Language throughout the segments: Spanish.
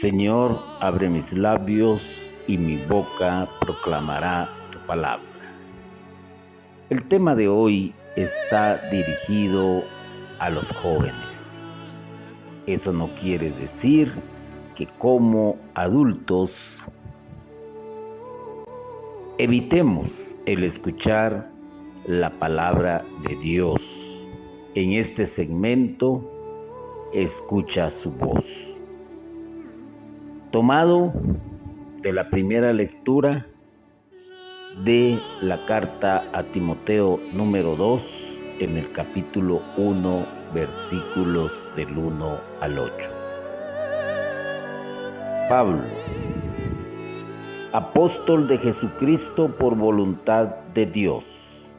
Señor, abre mis labios y mi boca proclamará tu palabra. El tema de hoy está dirigido a los jóvenes. Eso no quiere decir que como adultos evitemos el escuchar la palabra de Dios. En este segmento, escucha su voz. Tomado de la primera lectura de la carta a Timoteo número 2, en el capítulo 1, versículos del 1 al 8. Pablo, apóstol de Jesucristo por voluntad de Dios,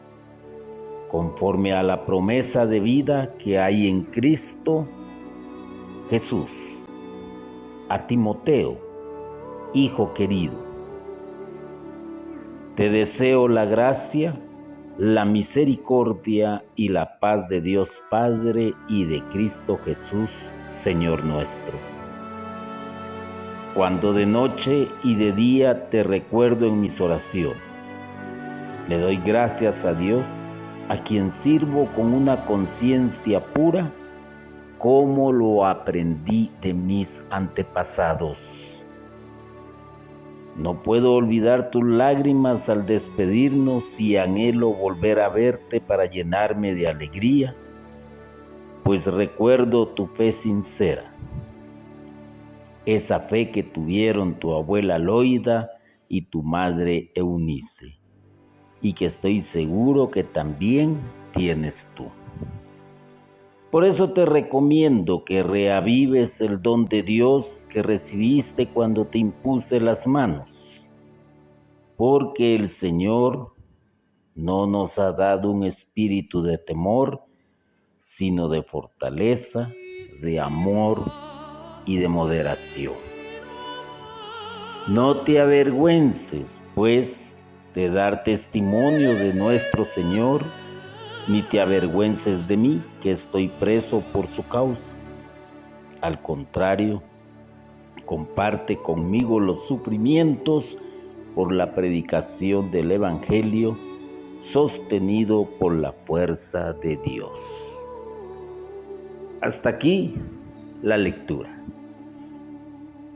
conforme a la promesa de vida que hay en Cristo Jesús, a Timoteo, hijo querido. Te deseo la gracia, la misericordia y la paz de Dios Padre y de Cristo Jesús, Señor nuestro. Cuando de noche y de día te recuerdo en mis oraciones, le doy gracias a Dios, a quien sirvo con una conciencia pura, como lo aprendí de mis antepasados. No puedo olvidar tus lágrimas al despedirnos y anhelo volver a verte para llenarme de alegría, pues recuerdo tu fe sincera, esa fe que tuvieron tu abuela Loida y tu madre Eunice, y que estoy seguro que también tienes tú. Por eso te recomiendo que reavives el don de Dios que recibiste cuando te impuse las manos, porque el Señor no nos ha dado un espíritu de temor, sino de fortaleza, de amor y de moderación. No te avergüences, pues, de dar testimonio de nuestro Señor, ni te avergüences de mí, que estoy preso por su causa. Al contrario, comparte conmigo los sufrimientos por la predicación del Evangelio, sostenido por la fuerza de Dios. Hasta aquí la lectura.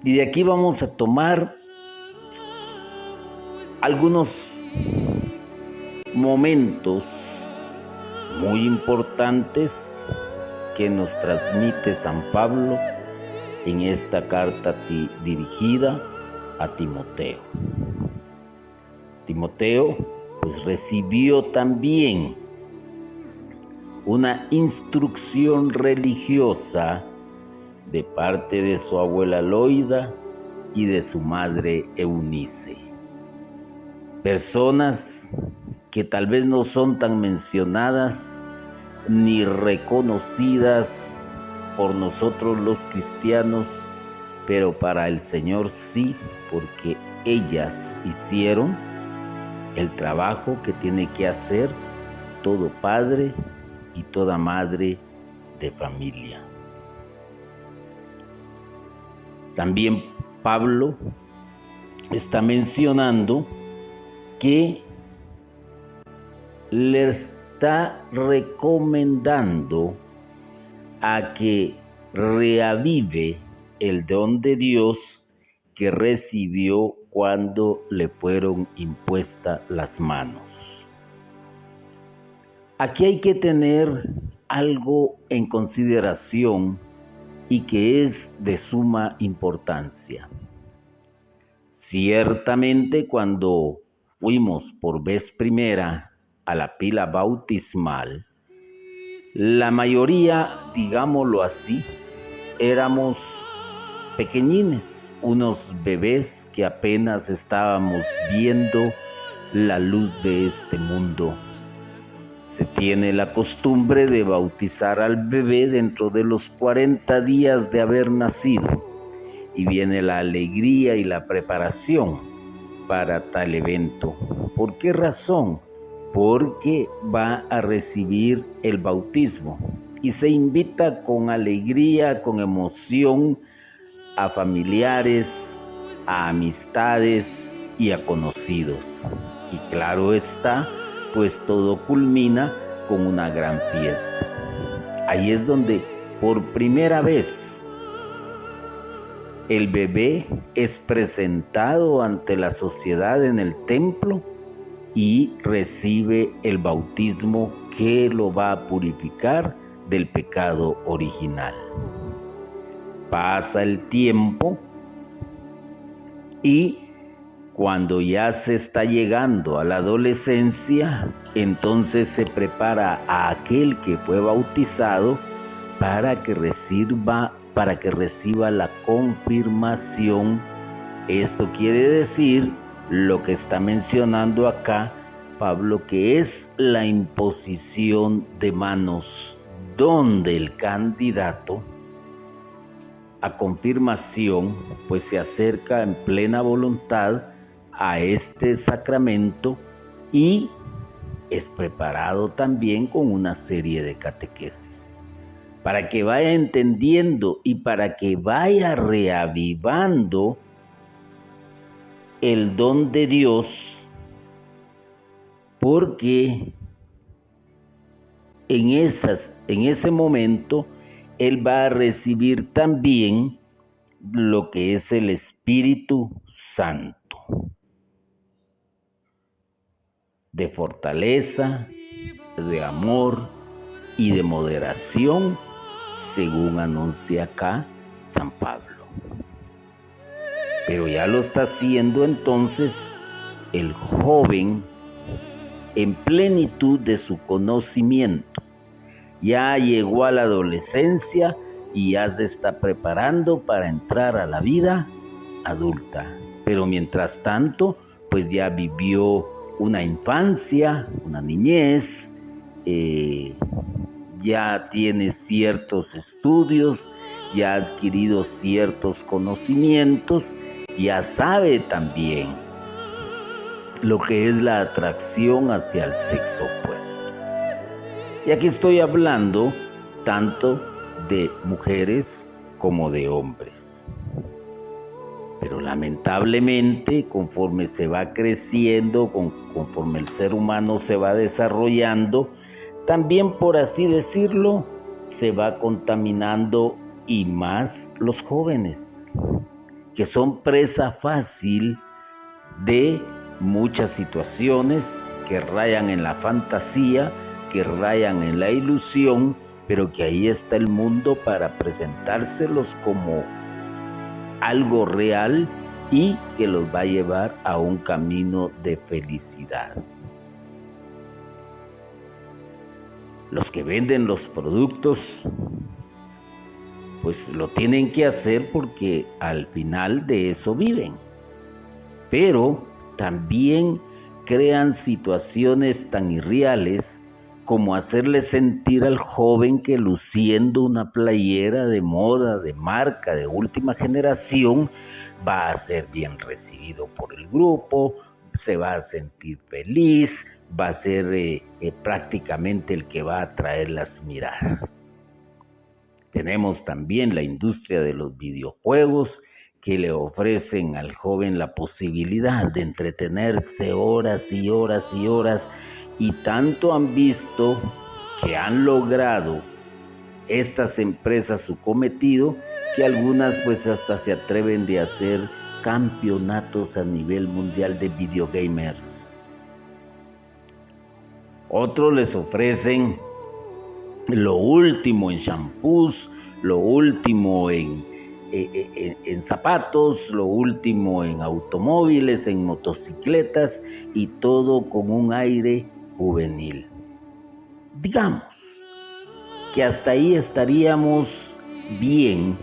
Y de aquí vamos a tomar algunos momentos muy importantes que nos transmite San Pablo en esta carta dirigida a Timoteo. Timoteo pues recibió también una instrucción religiosa de parte de su abuela Loida y de su madre Eunice. Personas que tal vez no son tan mencionadas ni reconocidas por nosotros los cristianos, pero para el Señor sí, porque ellas hicieron el trabajo que tiene que hacer todo padre y toda madre de familia. También Pablo está mencionando que le está recomendando a que reavive el don de Dios que recibió cuando le fueron impuestas las manos. Aquí hay que tener algo en consideración y que es de suma importancia. Ciertamente, cuando fuimos por vez primera a la pila bautismal, la mayoría, digámoslo así, éramos pequeñines, unos bebés que apenas estábamos viendo la luz de este mundo. Se tiene la costumbre de bautizar al bebé dentro de los 40 días de haber nacido, y viene la alegría y la preparación para tal evento. ¿Por qué razón? Porque va a recibir el bautismo y se invita con alegría, con emoción a familiares, a amistades y a conocidos. Y claro está, pues todo culmina con una gran fiesta. Ahí es donde por primera vez el bebé es presentado ante la sociedad en el templo y recibe el bautismo que lo va a purificar del pecado original. Pasa el tiempo y cuando ya se está llegando a la adolescencia, entonces se prepara a aquel que fue bautizado para que reciba la confirmación. Esto quiere decir lo que está mencionando acá Pablo, que es la imposición de manos, donde el candidato a confirmación pues se acerca en plena voluntad a este sacramento y es preparado también con una serie de catequesis para que vaya entendiendo y para que vaya reavivando el don de Dios, porque en ese momento él va a recibir también lo que es el Espíritu Santo, de fortaleza, de amor y de moderación, según anuncia acá San Pablo. Pero ya lo está haciendo entonces el joven en plenitud de su conocimiento. Ya llegó a la adolescencia y ya se está preparando para entrar a la vida adulta. Pero mientras tanto, pues ya vivió una infancia, una niñez, ya tiene ciertos estudios, ya ha adquirido ciertos conocimientos, ya sabe también lo que es la atracción hacia el sexo opuesto. Y aquí estoy hablando tanto de mujeres como de hombres. Pero lamentablemente, conforme se va creciendo, conforme el ser humano se va desarrollando, también, por así decirlo, se va contaminando y más los jóvenes, que son presa fácil de muchas situaciones que rayan en la fantasía, que rayan en la ilusión, pero que ahí está el mundo para presentárselos como algo real y que los va a llevar a un camino de felicidad. Los que venden los productos, pues lo tienen que hacer porque al final de eso viven. Pero también crean situaciones tan irreales como hacerle sentir al joven que luciendo una playera de moda, de marca, de última generación, va a ser bien recibido por el grupo, se va a sentir feliz, va a ser prácticamente el que va a atraer las miradas. Tenemos también la industria de los videojuegos, que le ofrecen al joven la posibilidad de entretenerse horas y horas y horas, y tanto han visto que han logrado estas empresas su cometido, que algunas pues hasta se atreven de hacer campeonatos a nivel mundial de videogamers. Otros les ofrecen lo último en shampoos, lo último en zapatos, lo último en automóviles, en motocicletas, y todo con un aire juvenil. Digamos que hasta ahí estaríamos bien,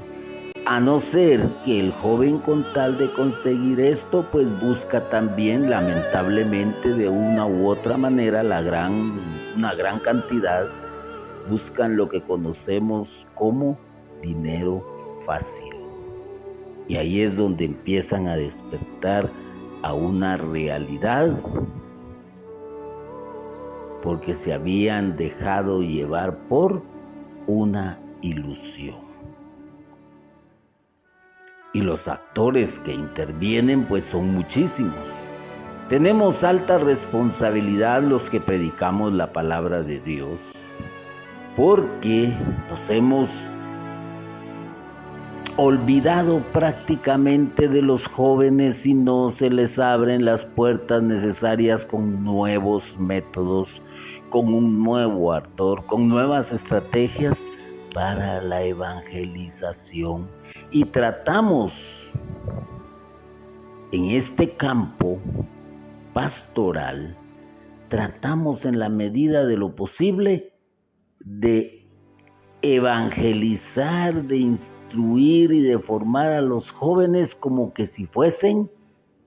a no ser que el joven, con tal de conseguir esto, pues busca también, lamentablemente, de una u otra manera, una gran cantidad, buscan lo que conocemos como dinero fácil. Y ahí es donde empiezan a despertar a una realidad, porque se habían dejado llevar por una ilusión. y los actores que intervienen pues son muchísimos. Tenemos alta responsabilidad los que predicamos la palabra de Dios, porque nos hemos olvidado prácticamente de los jóvenes y no se les abren las puertas necesarias con nuevos métodos, con un nuevo ardor, con nuevas estrategias para la evangelización. Y tratamos en este campo pastoral, tratamos en la medida de lo posible de evangelizar, de instruir y de formar a los jóvenes como que si fuesen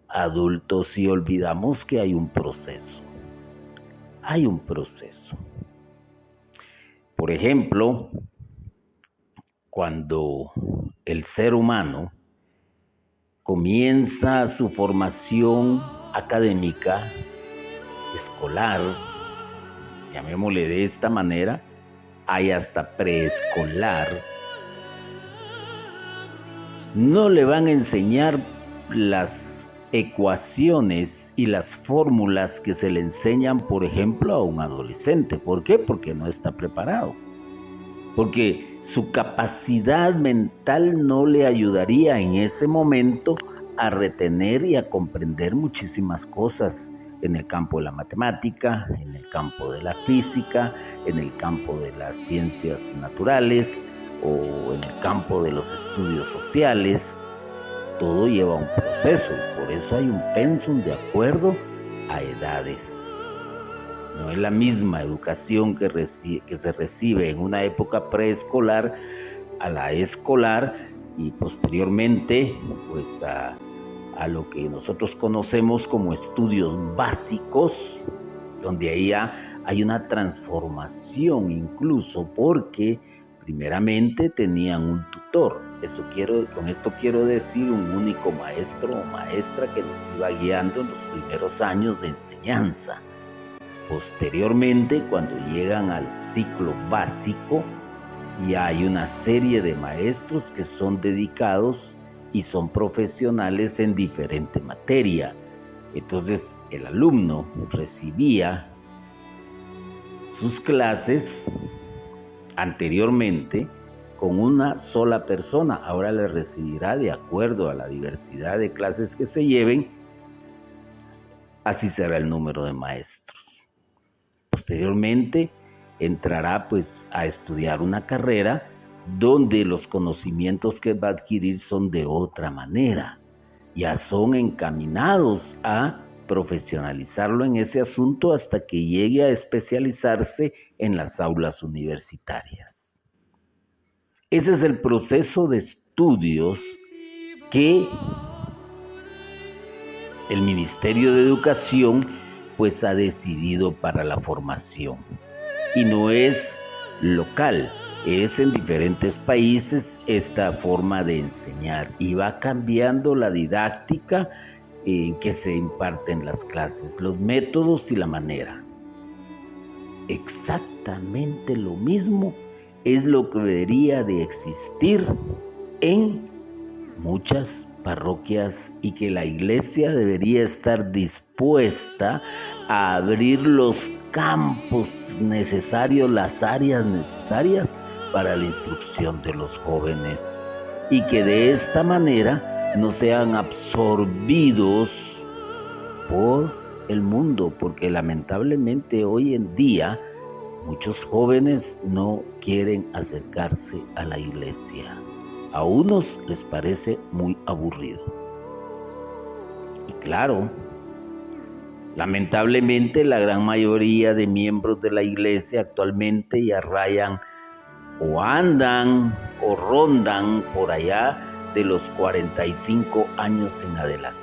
adultos, y olvidamos que hay un proceso. Hay un proceso. Por ejemplo, cuando el ser humano comienza su formación académica, escolar, llamémosle de esta manera, hay hasta preescolar, no le van a enseñar las ecuaciones y las fórmulas que se le enseñan, por ejemplo, a un adolescente. ¿Por qué? Porque no está preparado. Porque su capacidad mental no le ayudaría en ese momento a retener y a comprender muchísimas cosas en el campo de la matemática, en el campo de la física, en el campo de las ciencias naturales o en el campo de los estudios sociales. Todo lleva un proceso, por eso hay un pensum de acuerdo a edades. No es la misma educación que se recibe en una época preescolar a la escolar y posteriormente pues a lo que nosotros conocemos como estudios básicos, donde ahí hay una transformación incluso porque primeramente tenían un tutor. Con esto quiero decir un único maestro o maestra que nos iba guiando en los primeros años de enseñanza. Posteriormente, cuando llegan al ciclo básico, ya hay una serie de maestros que son dedicados y son profesionales en diferente materia. Entonces, el alumno recibía sus clases anteriormente con una sola persona. Ahora le recibirá de acuerdo a la diversidad de clases que se lleven. Así será el número de maestros. Posteriormente entrará pues a estudiar una carrera donde los conocimientos que va a adquirir son de otra manera. Ya son encaminados a profesionalizarlo en ese asunto hasta que llegue a especializarse en las aulas universitarias. Ese es el proceso de estudios que el Ministerio de Educación pues ha decidido para la formación. Y no es local, es en diferentes países esta forma de enseñar y va cambiando la didáctica en que se imparten las clases, los métodos y la manera. Exactamente lo mismo es lo que debería de existir en muchas parroquias y que la iglesia debería estar dispuesta a abrir los campos necesarios, las áreas necesarias para la instrucción de los jóvenes y que de esta manera no sean absorbidos por el mundo, porque lamentablemente hoy en día muchos jóvenes no quieren acercarse a la iglesia. A unos les parece muy aburrido. Y claro, lamentablemente la gran mayoría de miembros de la iglesia actualmente ya rayan o andan o rondan por allá de los 45 años en adelante.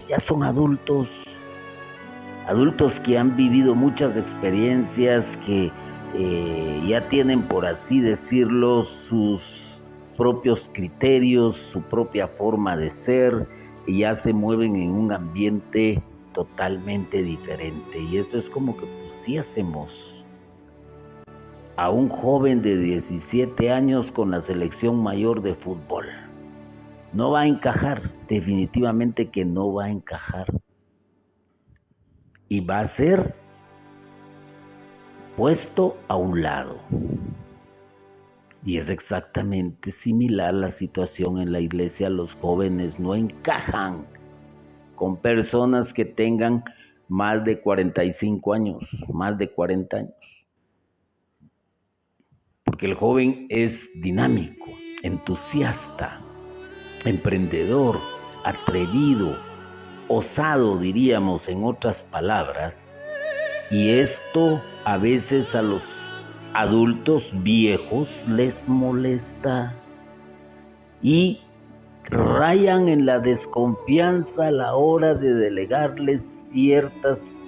Ya son adultos que han vivido muchas experiencias, que ya tienen, por así decirlo, sus propios criterios, su propia forma de ser, y ya se mueven en un ambiente totalmente diferente. Y esto es como que pusiésemos a un joven de 17 años con la selección mayor de fútbol. no va a encajar, definitivamente que no va a encajar. Y va a ser puesto a un lado. Y es exactamente similar la situación en la iglesia. Los jóvenes no encajan con personas que tengan más de 45 años, más de 40 años. Porque el joven es dinámico, entusiasta, emprendedor, atrevido, osado, diríamos en otras palabras. Y esto a veces a los adultos viejos les molesta y rayan en la desconfianza a la hora de delegarles ciertas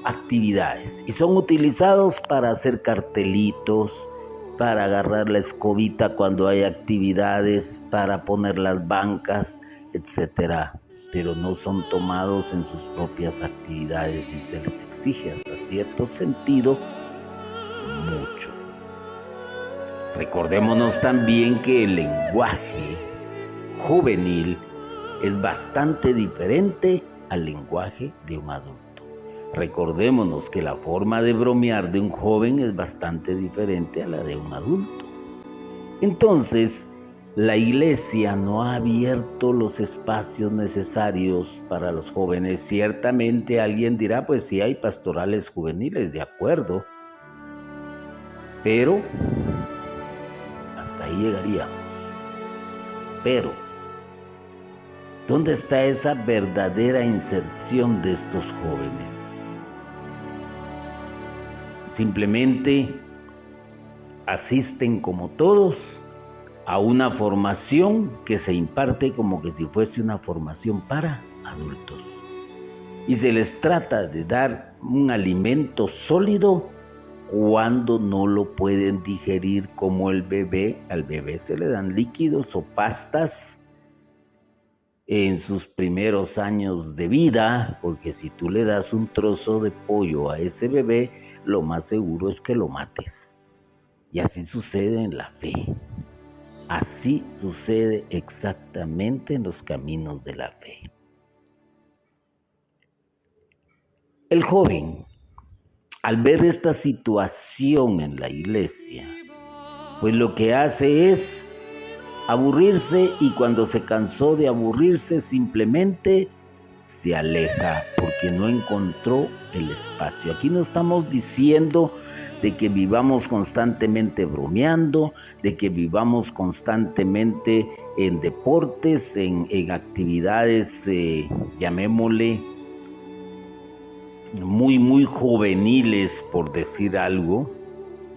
actividades y son utilizados para hacer cartelitos, para agarrar la escobita cuando hay actividades, para poner las bancas, etcétera, pero no son tomados en sus propias actividades y se les exige hasta cierto sentido mucho. Recordémonos también que el lenguaje juvenil es bastante diferente al lenguaje de un adulto. Recordémonos que la forma de bromear de un joven es bastante diferente a la de un adulto. Entonces, la iglesia no ha abierto los espacios necesarios para los jóvenes. Ciertamente alguien dirá, pues sí hay pastorales juveniles, de acuerdo, pero hasta ahí llegaríamos. Pero, ¿dónde está esa verdadera inserción de estos jóvenes? Simplemente asisten como todos a una formación que se imparte como que si fuese una formación para adultos. Y se les trata de dar un alimento sólido cuando no lo pueden digerir como el bebé. Al bebé se le dan líquidos o pastas en sus primeros años de vida, porque si tú le das un trozo de pollo a ese bebé, lo más seguro es que lo mates. Y así sucede en la fe. Así sucede exactamente en los caminos de la fe. El joven, al ver esta situación en la iglesia, pues lo que hace es aburrirse, y cuando se cansó de aburrirse simplemente se aleja porque no encontró el espacio. Aquí no estamos diciendo de que vivamos constantemente bromeando, de que vivamos constantemente en deportes, en actividades, llamémosle, muy juveniles, por decir algo.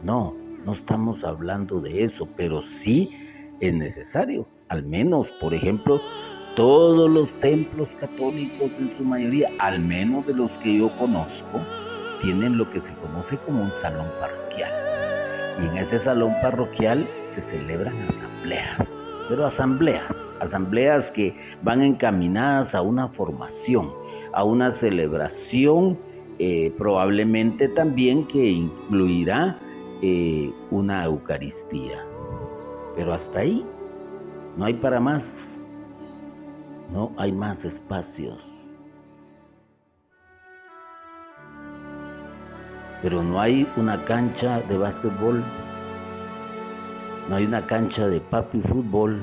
No estamos hablando de eso, pero sí es necesario. Al menos, por ejemplo, todos los templos católicos en su mayoría, al menos de los que yo conozco, tienen lo que se conoce como un salón parroquial. Y en ese salón parroquial se celebran asambleas, pero asambleas que van encaminadas a una formación, a una celebración, probablemente también que incluirá una Eucaristía. Pero hasta ahí, no hay para más, no hay más espacios. Pero no hay una cancha de básquetbol, no hay una cancha de papi fútbol,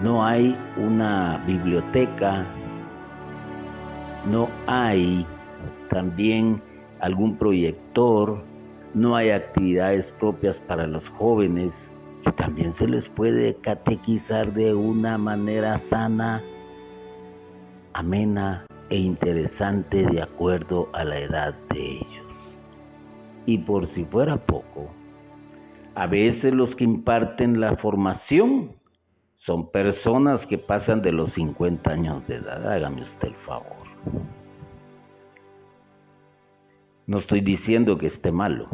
no hay una biblioteca, no hay también algún proyector, no hay actividades propias para los jóvenes que también se les puede catequizar de una manera sana, amena e interesante de acuerdo a la edad de ellos. Y por si fuera poco, a veces los que imparten la formación son personas que pasan de los 50 años de edad. Hágame usted el favor. No estoy diciendo que esté malo,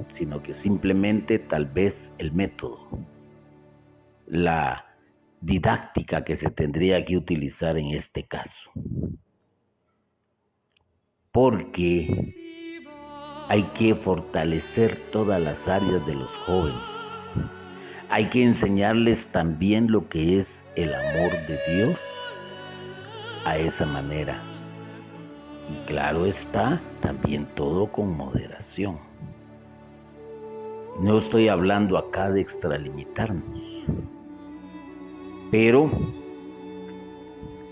sino que simplemente tal vez el método, la didáctica que se tendría que utilizar en este caso. Porque hay que fortalecer todas las áreas de los jóvenes. Hay que enseñarles también lo que es el amor de Dios a esa manera. Y claro está, también todo con moderación. No estoy hablando acá de extralimitarnos, pero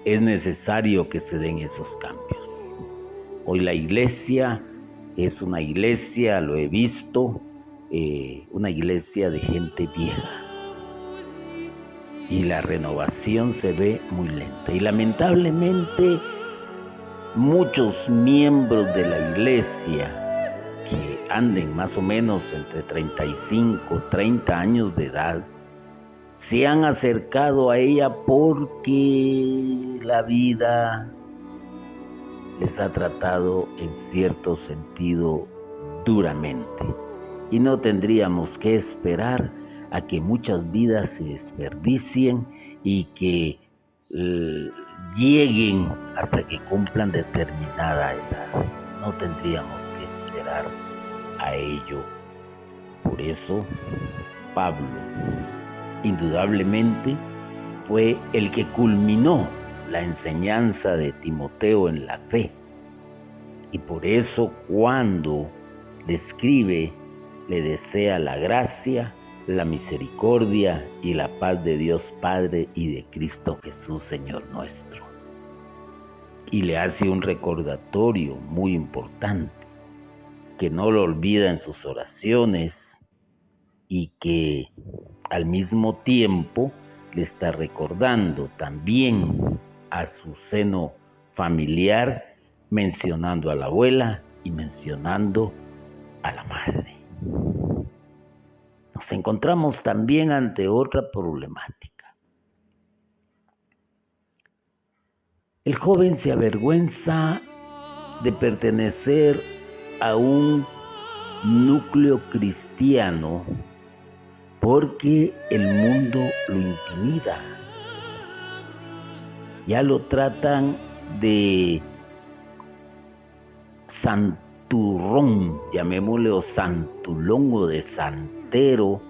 es necesario que se den esos cambios. Hoy la iglesia es una iglesia, lo he visto, una iglesia de gente vieja. Y la renovación se ve muy lenta. Y lamentablemente muchos miembros de la iglesia que anden más o menos entre 35, 30 años de edad, se han acercado a ella porque la vida les ha tratado en cierto sentido duramente. Y no tendríamos que esperar a que muchas vidas se desperdicien y que lleguen hasta que cumplan determinada edad. No tendríamos que esperar a ello. Por eso, Pablo, indudablemente, fue el que culminó la enseñanza de Timoteo en la fe. Y por eso, cuando le escribe, le desea la gracia, la misericordia y la paz de Dios Padre y de Cristo Jesús, Señor nuestro. Y le hace un recordatorio muy importante, que no lo olvida en sus oraciones y que al mismo tiempo le está recordando también a su seno familiar, mencionando a la abuela y mencionando a la madre. Nos encontramos también ante otra problemática. El joven se avergüenza de pertenecer a un núcleo cristiano porque el mundo lo intimida. Ya lo tratan de santurrón, llamémosle, o santulón, o de santero.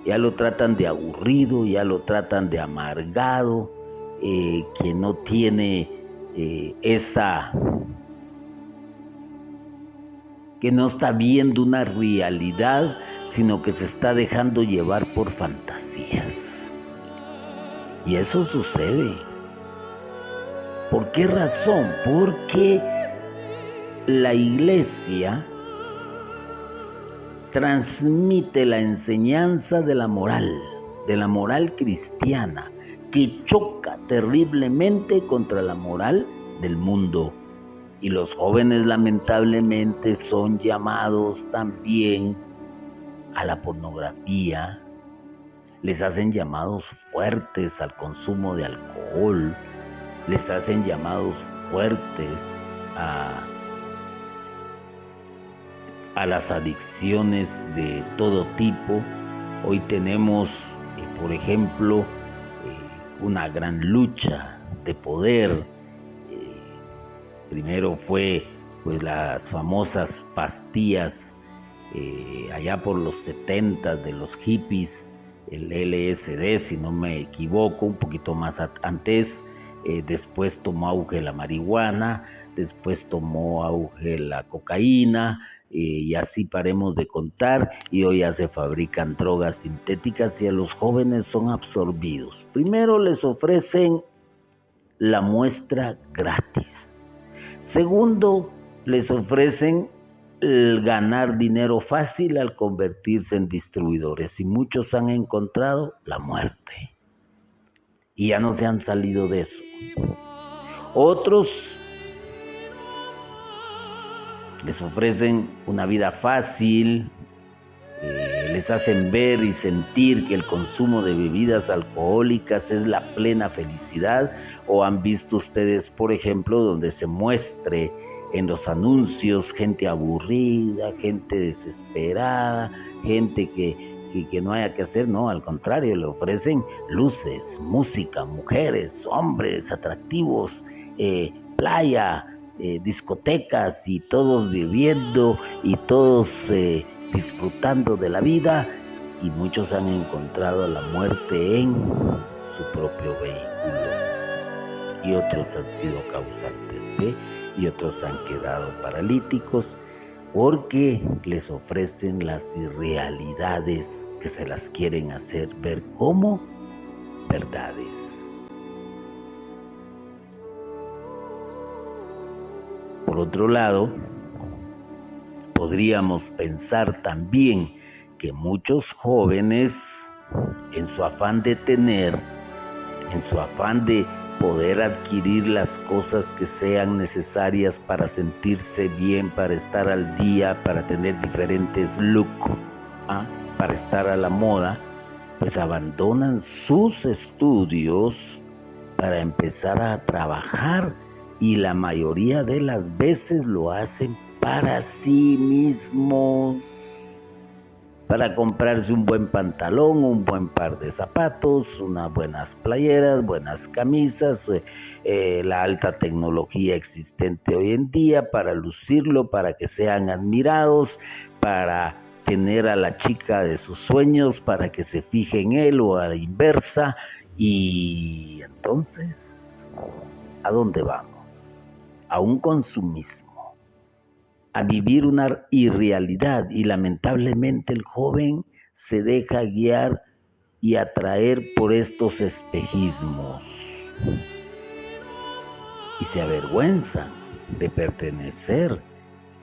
Ya lo tratan de aburrido, ya lo tratan de amargado, que no tiene que no está viendo una realidad, sino que se está dejando llevar por fantasías. Y eso sucede. ¿Por qué razón? Porque la iglesia transmite la enseñanza de la moral cristiana, que choca terriblemente contra la moral del mundo. Y los jóvenes lamentablemente son llamados también a la pornografía, les hacen llamados fuertes al consumo de alcohol, les hacen llamados fuertes a las adicciones de todo tipo. Hoy tenemos, por ejemplo, una gran lucha de poder. Primero fue pues las famosas pastillas allá por los 70 de los hippies, el LSD, si no me equivoco, un poquito más antes. Después tomó auge la marihuana, después tomó auge la cocaína, y así paremos de contar, y hoy ya se fabrican drogas sintéticas y a los jóvenes son absorbidos. Primero les ofrecen la muestra gratis. Segundo, les ofrecen el ganar dinero fácil al convertirse en distribuidores, y muchos han encontrado la muerte y ya no se han salido de eso. Otros les ofrecen una vida fácil, les hacen ver y sentir que el consumo de bebidas alcohólicas es la plena felicidad. O han visto ustedes, por ejemplo, donde se muestre en los anuncios gente aburrida, gente desesperada, gente que no haya que hacer. No, al contrario, le ofrecen luces, música, mujeres, hombres atractivos, playa, discotecas, y todos viviendo y todos disfrutando de la vida, y muchos han encontrado la muerte en su propio vehículo y otros han sido causantes de, y otros han quedado paralíticos porque les ofrecen las irrealidades que se las quieren hacer ver como verdades. Por otro lado, podríamos pensar también que muchos jóvenes, en su afán de tener, en su afán de poder adquirir las cosas que sean necesarias para sentirse bien, para estar al día, para tener diferentes looks, para estar a la moda, pues abandonan sus estudios para empezar a trabajar, y la mayoría de las veces lo hacen para sí mismos, para comprarse un buen pantalón, un buen par de zapatos, unas buenas playeras, buenas camisas, la alta tecnología existente hoy en día, para lucirlo, para que sean admirados, para tener a la chica de sus sueños, para que se fije en él o a la inversa. Y entonces, ¿a dónde vamos? A un consumismo, a vivir una irrealidad, y lamentablemente el joven se deja guiar y atraer por estos espejismos y se avergüenzan de pertenecer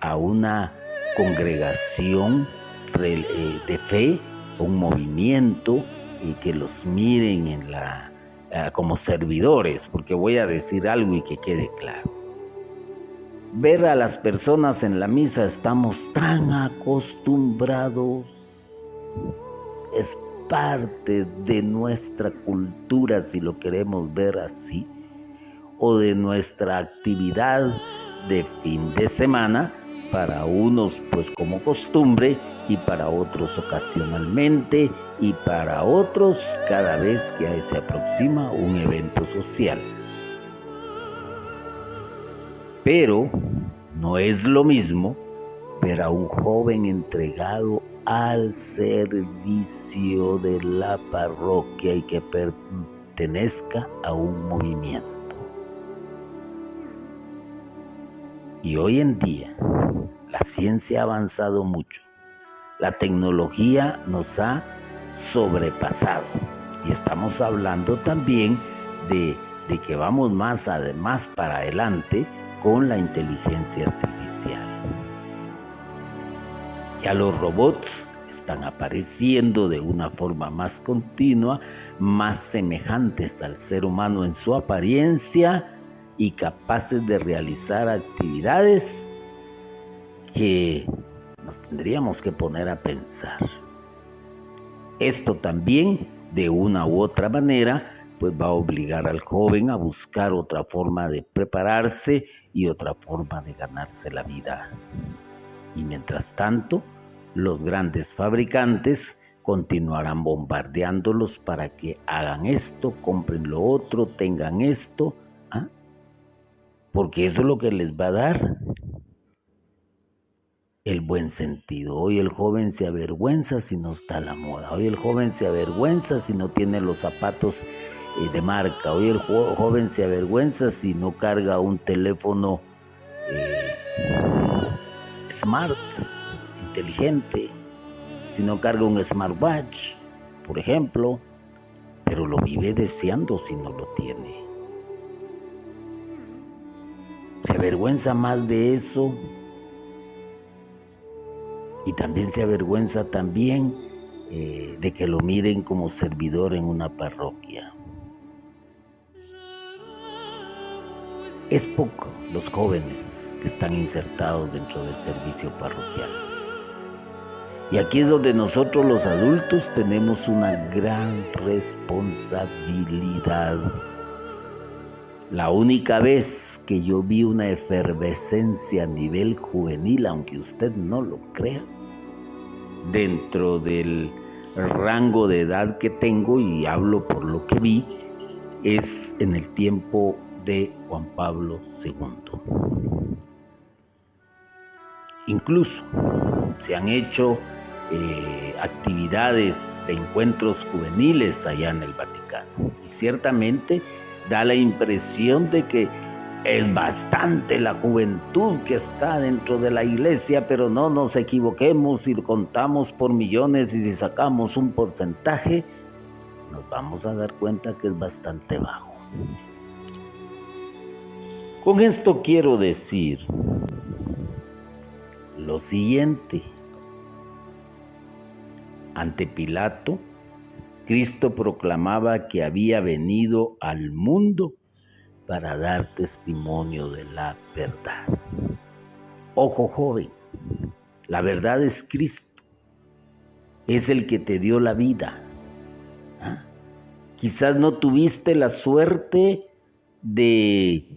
a una congregación de fe, un movimiento, y que los miren como servidores, porque voy a decir algo y que quede claro. Ver a las personas en la misa, estamos tan acostumbrados, es parte de nuestra cultura, si lo queremos ver así, o de nuestra actividad de fin de semana, para unos pues como costumbre, y para otros ocasionalmente, y para otros cada vez que se aproxima un evento social. Pero no es lo mismo ver a un joven entregado al servicio de la parroquia y que pertenezca a un movimiento. Y hoy en día la ciencia ha avanzado mucho, la tecnología nos ha sobrepasado, y estamos hablando también de que vamos más para adelante con la inteligencia artificial. Ya los robots están apareciendo de una forma más continua, más semejantes al ser humano en su apariencia y capaces de realizar actividades que nos tendríamos que poner a pensar. Esto también, de una u otra manera, pues va a obligar al joven a buscar otra forma de prepararse y otra forma de ganarse la vida. Y mientras tanto, los grandes fabricantes continuarán bombardeándolos para que hagan esto, compren lo otro, tengan esto, porque eso es lo que les va a dar el buen sentido. Hoy el joven se avergüenza si no está a la moda. Hoy el joven se avergüenza si no tiene los zapatos de marca. Hoy el joven se avergüenza si no carga un teléfono smart, inteligente, si no carga un smartwatch, por ejemplo, pero lo vive deseando si no lo tiene. Se avergüenza más de eso, y también se avergüenza de que lo miren como servidor en una parroquia. Es poco los jóvenes que están insertados dentro del servicio parroquial. Y aquí es donde nosotros los adultos tenemos una gran responsabilidad. La única vez que yo vi una efervescencia a nivel juvenil, aunque usted no lo crea, dentro del rango de edad que tengo, y hablo por lo que vi, es en el tiempo de Juan Pablo II. Incluso se han hecho actividades de encuentros juveniles allá en el Vaticano. Y ciertamente da la impresión de que es bastante la juventud que está dentro de la iglesia, pero no nos equivoquemos si lo contamos por millones y si sacamos un porcentaje, nos vamos a dar cuenta que es bastante bajo. Con esto quiero decir lo siguiente. Ante Pilato, Cristo proclamaba que había venido al mundo para dar testimonio de la verdad. Ojo, joven, la verdad es Cristo, es el que te dio la vida. Quizás no tuviste la suerte de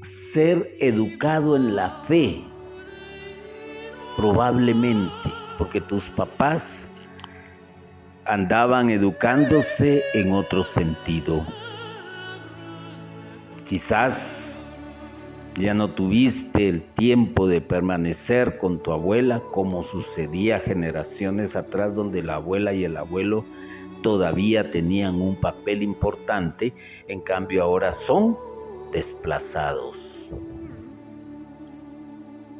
ser educado en la fe, probablemente, porque tus papás andaban educándose en otro sentido. Quizás ya no tuviste el tiempo de permanecer con tu abuela, como sucedía generaciones atrás, donde la abuela y el abuelo todavía tenían un papel importante, en cambio ahora son desplazados.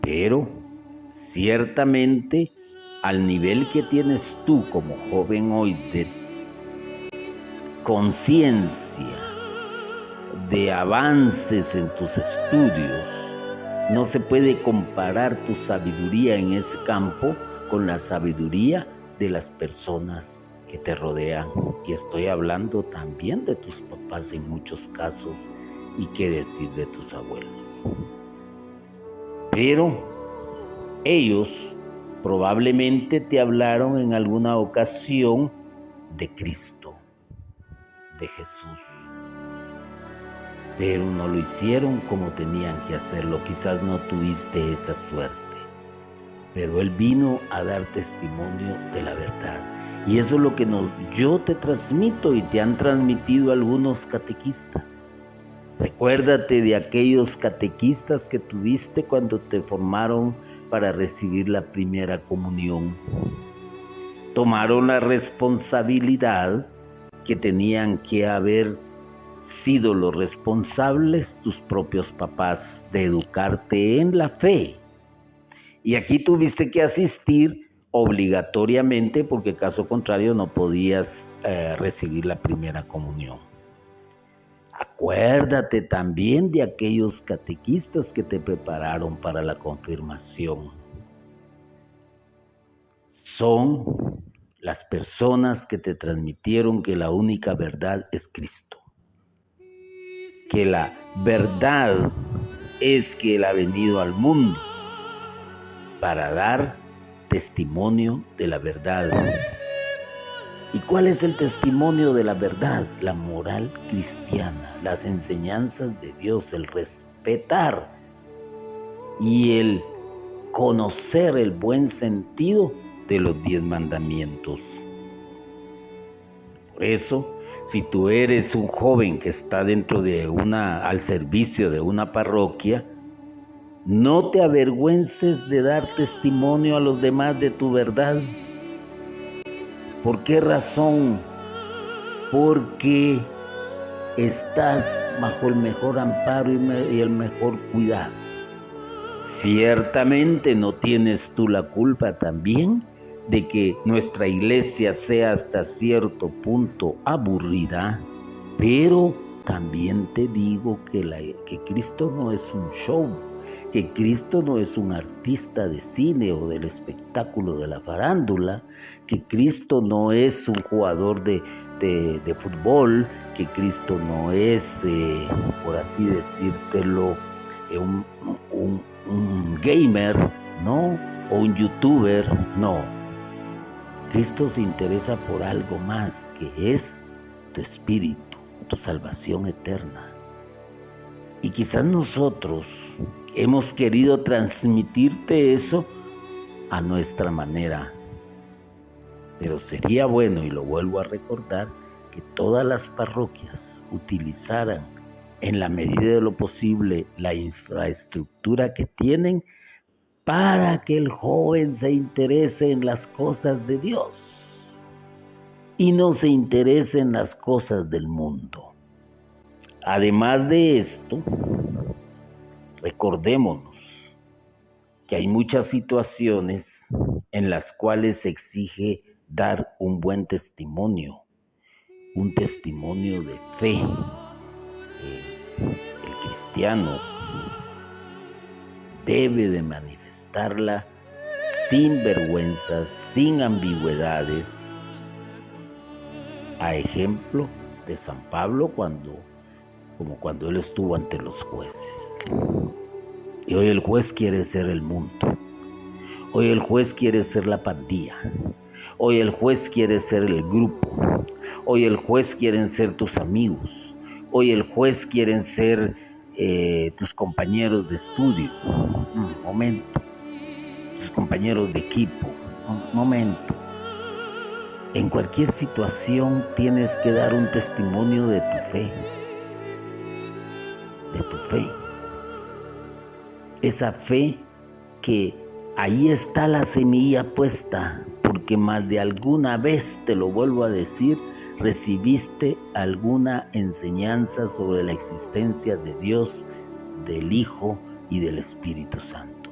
Pero ciertamente, al nivel que tienes tú como joven hoy de conciencia, de avances en tus estudios, no se puede comparar tu sabiduría en ese campo con la sabiduría de las personas que te rodean. Y estoy hablando también de tus papás en muchos casos, y qué decir de tus abuelos. Pero ellos probablemente te hablaron en alguna ocasión de Cristo, de Jesús, pero no lo hicieron como tenían que hacerlo. Quizás no tuviste esa suerte, pero Él vino a dar testimonio de la verdad. Y eso es lo que yo te transmito y te han transmitido algunos catequistas. Recuérdate de aquellos catequistas que tuviste cuando te formaron para recibir la primera comunión. Tomaron la responsabilidad que tenían que haber sido los responsables, tus propios papás, de educarte en la fe. Y aquí tuviste que asistir obligatoriamente, porque caso contrario no podías recibir la primera comunión. Acuérdate también de aquellos catequistas que te prepararon para la confirmación. Son las personas que te transmitieron que la única verdad es Cristo. Que la verdad es que Él ha venido al mundo para dar testimonio de la verdad. ¿Y cuál es el testimonio de la verdad? La moral cristiana, las enseñanzas de Dios, el respetar y el conocer el buen sentido de los 10 mandamientos. Por eso, si tú eres un joven que está dentro de al servicio de una parroquia, no te avergüences de dar testimonio a los demás de tu verdad. ¿Por qué razón? Porque estás bajo el mejor amparo y el mejor cuidado. Ciertamente no tienes tú la culpa también de que nuestra iglesia sea hasta cierto punto aburrida, pero también te digo que Cristo no es un show, que Cristo no es un artista de cine o del espectáculo de la farándula, que Cristo no es un jugador de fútbol, que Cristo no es, por así decírtelo, un gamer, ¿no? O un youtuber, no. Cristo se interesa por algo más, que es tu espíritu, tu salvación eterna. Y quizás nosotros hemos querido transmitirte eso a nuestra manera. Pero sería bueno, y lo vuelvo a recordar, que todas las parroquias utilizaran en la medida de lo posible, la infraestructura que tienen para que el joven se interese en las cosas de Dios y no se interese en las cosas del mundo. Además de esto, recordémonos que hay muchas situaciones en las cuales se exige dar un buen testimonio, un testimonio de fe. El cristiano debe de manifestarla sin vergüenzas, sin ambigüedades, a ejemplo de San Pablo como cuando él estuvo ante los jueces. Y hoy el juez quiere ser el mundo. Hoy el juez quiere ser la pandilla. Hoy el juez quiere ser el grupo. Hoy el juez quieren ser tus amigos. Hoy el juez quieren ser tus compañeros de estudio. Un momento. Tus compañeros de equipo. Un momento. En cualquier situación tienes que dar un testimonio de tu fe. De tu fe. Esa fe que ahí está la semilla puesta, porque más de alguna vez, te lo vuelvo a decir, recibiste alguna enseñanza sobre la existencia de Dios, del Hijo y del Espíritu Santo.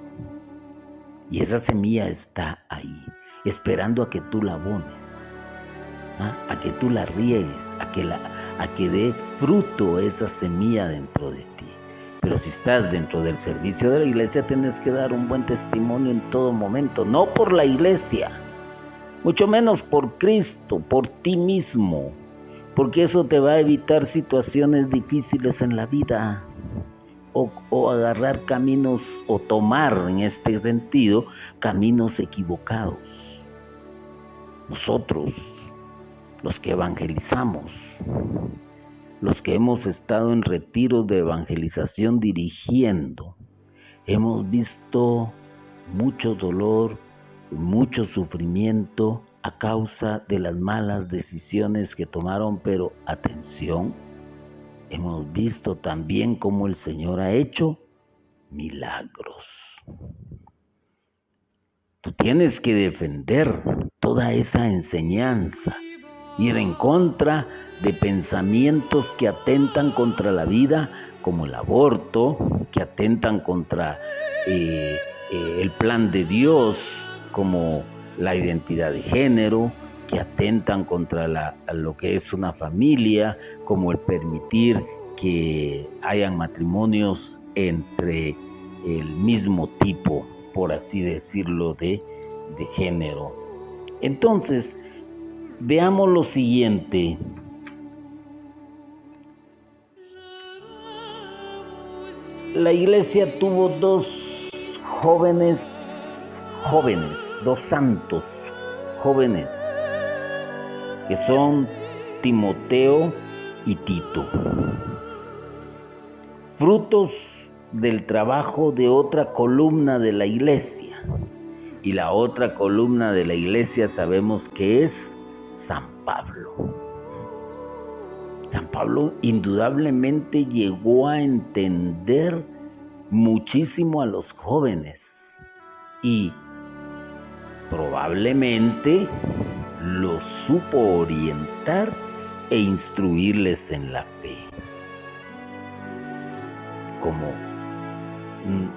Y esa semilla está ahí, esperando a que tú la abones, a que tú la riegues, a que dé fruto esa semilla dentro de ti. Pero si estás dentro del servicio de la iglesia, tienes que dar un buen testimonio en todo momento, no por la iglesia, mucho menos por Cristo, por ti mismo, porque eso te va a evitar situaciones difíciles en la vida o agarrar caminos o tomar en este sentido caminos equivocados. Nosotros, los que evangelizamos, los que hemos estado en retiros de evangelización dirigiendo, hemos visto mucho dolor, mucho sufrimiento a causa de las malas decisiones que tomaron, pero atención, hemos visto también cómo el Señor ha hecho milagros. Tú tienes que defender toda esa enseñanza, ir en contra de pensamientos que atentan contra la vida, como el aborto, que atentan contra el plan de Dios, como la identidad de género, que atentan contra lo que es una familia, como el permitir que hayan matrimonios entre el mismo tipo, por así decirlo, de género. Entonces, veamos lo siguiente. La iglesia tuvo dos santos jóvenes, que son Timoteo y Tito, frutos del trabajo de otra columna de la iglesia. Y la otra columna de la iglesia sabemos que es San Pablo. San Pablo indudablemente llegó a entender muchísimo a los jóvenes y probablemente los supo orientar e instruirles en la fe. Como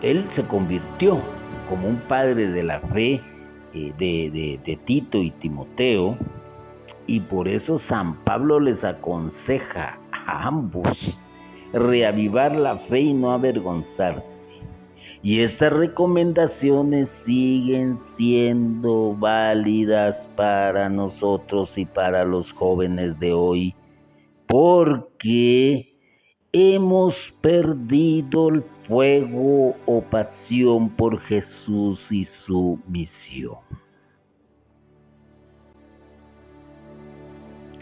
él se convirtió como un padre de la fe de Tito y Timoteo, y por eso San Pablo les aconseja a ambos reavivar la fe y no avergonzarse. Y estas recomendaciones siguen siendo válidas para nosotros y para los jóvenes de hoy, porque hemos perdido el fuego o pasión por Jesús y su misión.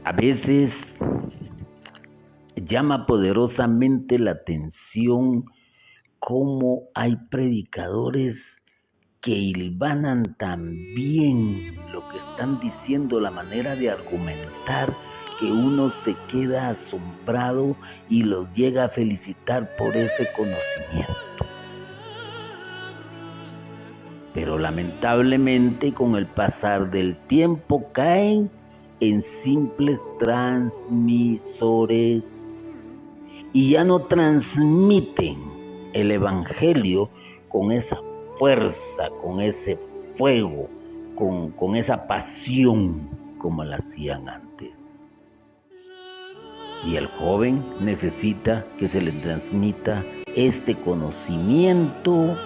A veces llama poderosamente la atención cómo hay predicadores que hilvanan tan bien lo que están diciendo, la manera de argumentar, que uno se queda asombrado y los llega a felicitar por ese conocimiento. Pero lamentablemente con el pasar del tiempo caen en simples transmisores y ya no transmiten el evangelio con esa fuerza, con ese fuego, con esa pasión como la hacían antes. Y el joven necesita que se le transmita este conocimiento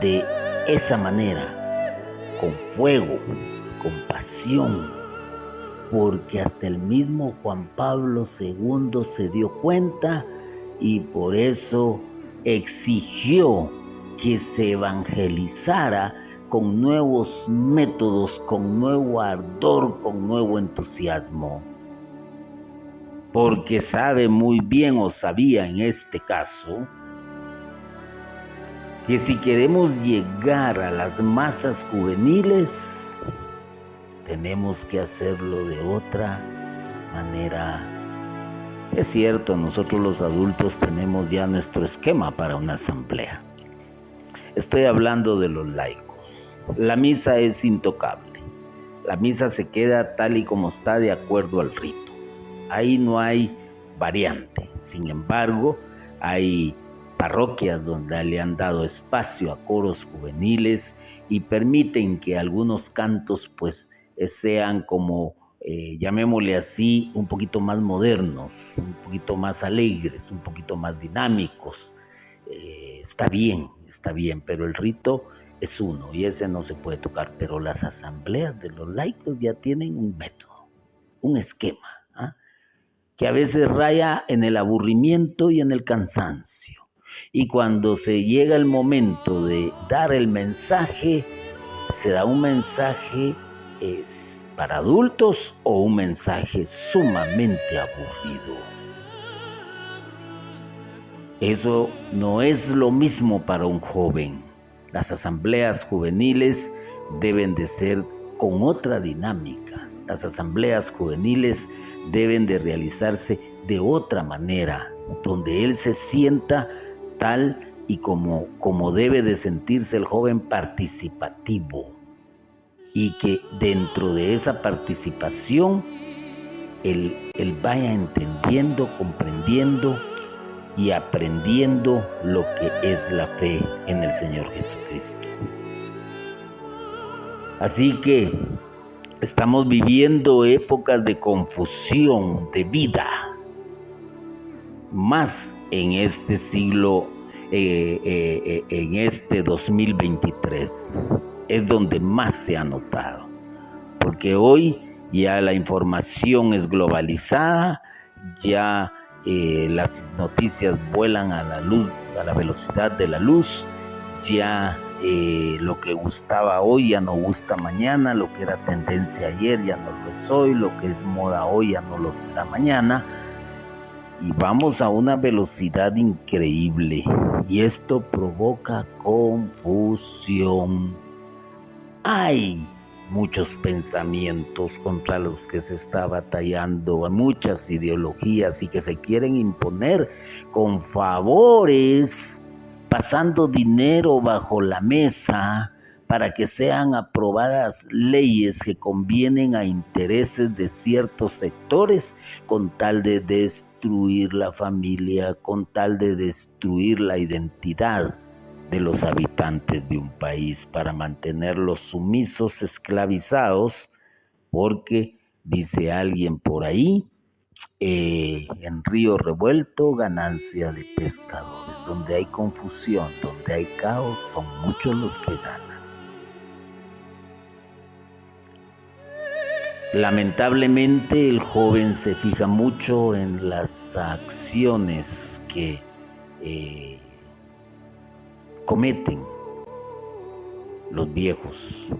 de esa manera, con fuego, con pasión, porque hasta el mismo Juan Pablo II se dio cuenta y por eso exigió que se evangelizara con nuevos métodos, con nuevo ardor, con nuevo entusiasmo. Porque sabe muy bien, o sabía en este caso, que si queremos llegar a las masas juveniles, tenemos que hacerlo de otra manera. Es cierto, nosotros los adultos tenemos ya nuestro esquema para una asamblea. Estoy hablando de los laicos. La misa es intocable. La misa se queda tal y como está de acuerdo al rito. Ahí no hay variante. Sin embargo, hay parroquias donde le han dado espacio a coros juveniles y permiten que algunos cantos pues sean como, llamémosle así, un poquito más modernos, un poquito más alegres, un poquito más dinámicos. Está bien, pero el rito es uno y ese no se puede tocar. Pero las asambleas de los laicos ya tienen un método, un esquema, que a veces raya en el aburrimiento y en el cansancio. Y cuando se llega el momento de dar el mensaje, se da un mensaje para adultos o un mensaje sumamente aburrido. Eso no es lo mismo para un joven. Las asambleas juveniles deben de ser con otra dinámica. Las asambleas juveniles deben de realizarse de otra manera, donde él se sienta tal y como debe de sentirse el joven, participativo, y que dentro de esa participación él vaya entendiendo, comprendiendo y aprendiendo lo que es la fe en el Señor Jesucristo. Así que estamos viviendo épocas de confusión de vida, más en este siglo, en este 2023, es donde más se ha notado, porque hoy ya la información es globalizada, ya las noticias vuelan a la luz, a la velocidad de la luz, ya lo que gustaba hoy ya no gusta mañana, lo que era tendencia ayer ya no lo es hoy, lo que es moda hoy ya no lo será mañana, y vamos a una velocidad increíble, y esto provoca confusión. Hay muchos pensamientos contra los que se está batallando, muchas ideologías y que se quieren imponer con favores, pasando dinero bajo la mesa para que sean aprobadas leyes que convienen a intereses de ciertos sectores con tal de destruir la familia, con tal de destruir la identidad de los habitantes de un país, para mantenerlos sumisos, esclavizados, porque dice alguien por ahí, en río revuelto, ganancia de pescadores. Donde hay confusión, donde hay caos, son muchos los que ganan. Lamentablemente el joven se fija mucho en las acciones que cometen los viejos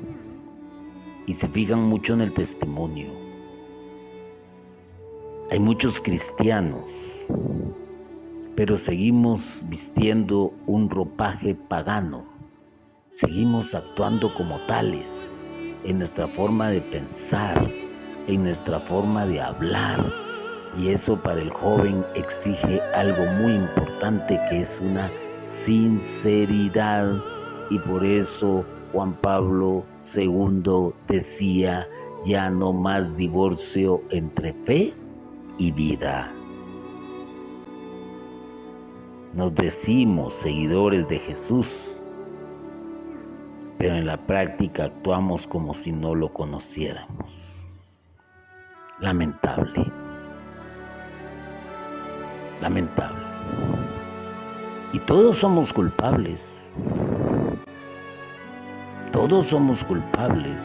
y se fijan mucho en el testimonio. Hay muchos cristianos, pero seguimos vistiendo un ropaje pagano, seguimos actuando como tales en nuestra forma de pensar, en nuestra forma de hablar. Y eso para el joven exige algo muy importante, que es una sinceridad. Y por eso Juan Pablo II decía: ya no más divorcio entre fe y vida. Nos decimos seguidores de Jesús, pero en la práctica actuamos como si no lo conociéramos. Lamentable. Lamentable. Y todos somos culpables. Todos somos culpables.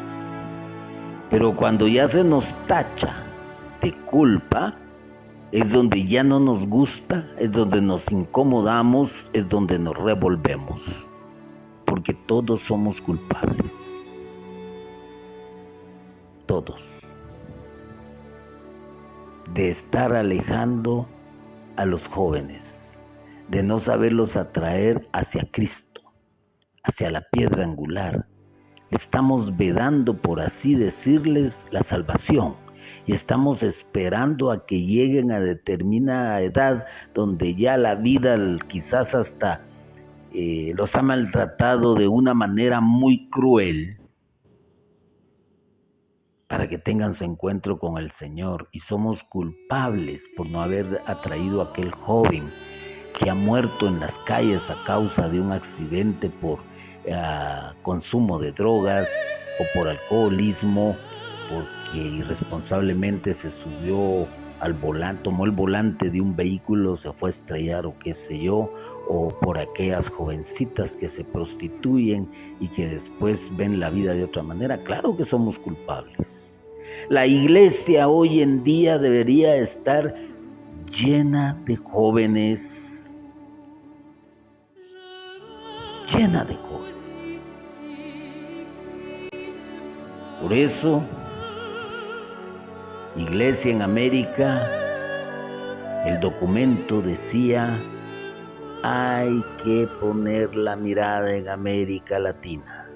Pero cuando ya se nos tacha de culpa, es donde ya no nos gusta, es donde nos incomodamos, es donde nos revolvemos. Porque todos somos culpables. Todos. De estar alejando a los jóvenes, de no saberlos atraer hacia Cristo, hacia la piedra angular. Estamos vedando, por así decirles, la salvación, y estamos esperando a que lleguen a determinada edad donde ya la vida quizás hasta los ha maltratado de una manera muy cruel, para que tengan su encuentro con el Señor. Y somos culpables por no haber atraído a aquel joven que ha muerto en las calles a causa de un accidente por consumo de drogas o por alcoholismo, porque irresponsablemente se subió al volante, tomó el volante de un vehículo, se fue a estrellar o qué sé yo, o por aquellas jovencitas que se prostituyen y que después ven la vida de otra manera. Claro que somos culpables. La iglesia hoy en día debería estar llena de jóvenes, llena de jóvenes. Por eso, Iglesia en América, el documento decía: hay que poner la mirada en América Latina.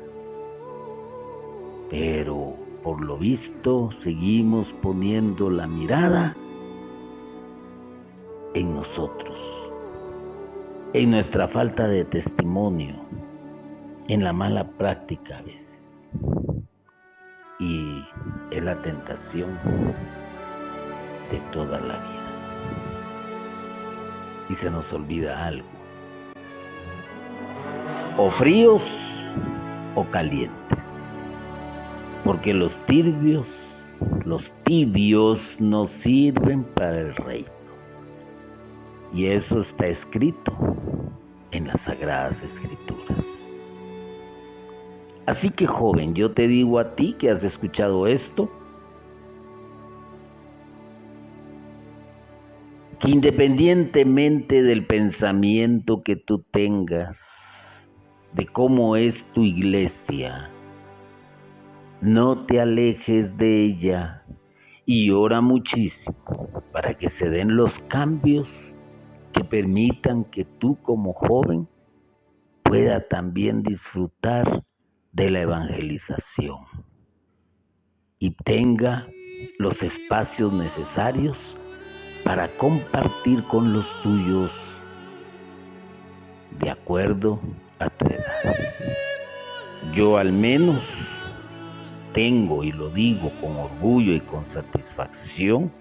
Pero por lo visto seguimos poniendo la mirada en nosotros, en nuestra falta de testimonio, en la mala práctica a veces. Y es la tentación de toda la vida. Y se nos olvida algo: o fríos o calientes, porque los tibios no sirven para el reino. Y eso está escrito en las Sagradas Escrituras. Así que, joven, yo te digo a ti que has escuchado esto, que independientemente del pensamiento que tú tengas de cómo es tu iglesia, no te alejes de ella y ora muchísimo para que se den los cambios que permitan que tú como joven pueda también disfrutar de la evangelización y tenga los espacios necesarios para compartir con los tuyos de acuerdo a tu edad. Yo al menos tengo, y lo digo con orgullo y con satisfacción,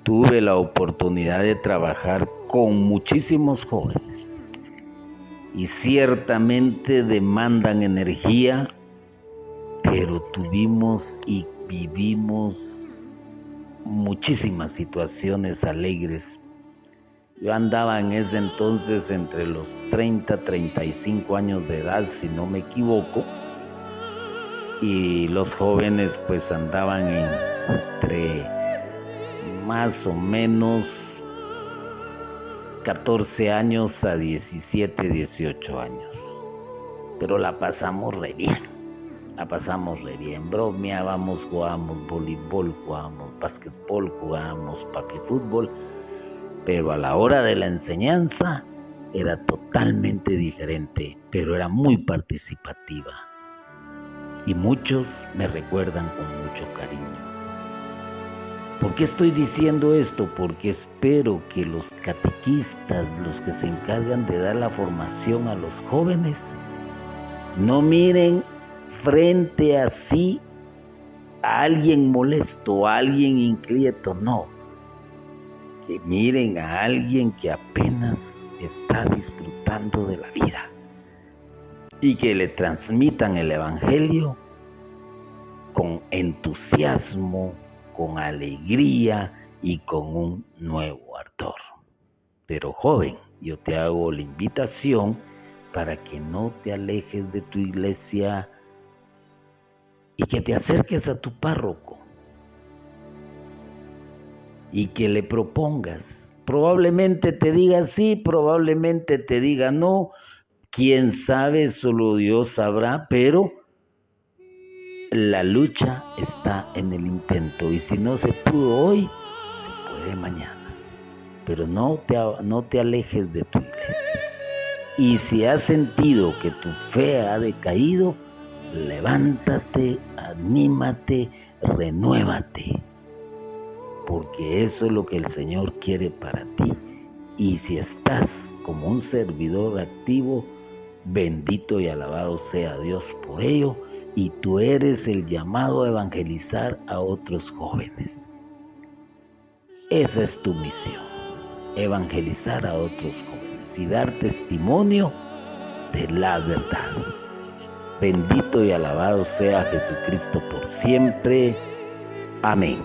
tuve la oportunidad de trabajar con muchísimos jóvenes y ciertamente demandan energía, pero tuvimos y vivimos muchísimas situaciones alegres. Yo andaba en ese entonces entre los 30 y 35 años de edad, si no me equivoco, y los jóvenes pues andaban entre más o menos 14 años a 17, 18 años. Pero la pasamos re bien. Bromeábamos, jugábamos voleibol, jugábamos básquetbol, jugábamos papi fútbol. Pero a la hora de la enseñanza era totalmente diferente, pero era muy participativa. Y muchos me recuerdan con mucho cariño. ¿Por qué estoy diciendo esto? Porque espero que los catequistas, los que se encargan de dar la formación a los jóvenes, no miren frente a sí a alguien molesto, a alguien inquieto, no. Que miren a alguien que apenas está disfrutando de la vida y que le transmitan el Evangelio con entusiasmo, con alegría y con un nuevo ardor. Pero joven, yo te hago la invitación para que no te alejes de tu iglesia y que te acerques a tu párroco y que le propongas. Probablemente te diga sí, probablemente te diga no, quién sabe, solo Dios sabrá, pero la lucha está en el intento y si no se pudo hoy, se puede mañana. Pero no te alejes de tu iglesia. Y si has sentido que tu fe ha decaído, levántate, anímate, renuévate, porque eso es lo que el Señor quiere para ti. Y si estás como un servidor activo, bendito y alabado sea Dios por ello, y tú eres el llamado a evangelizar a otros jóvenes. Esa es tu misión, evangelizar a otros jóvenes y dar testimonio de la verdad. Bendito y alabado sea Jesucristo por siempre. Amén.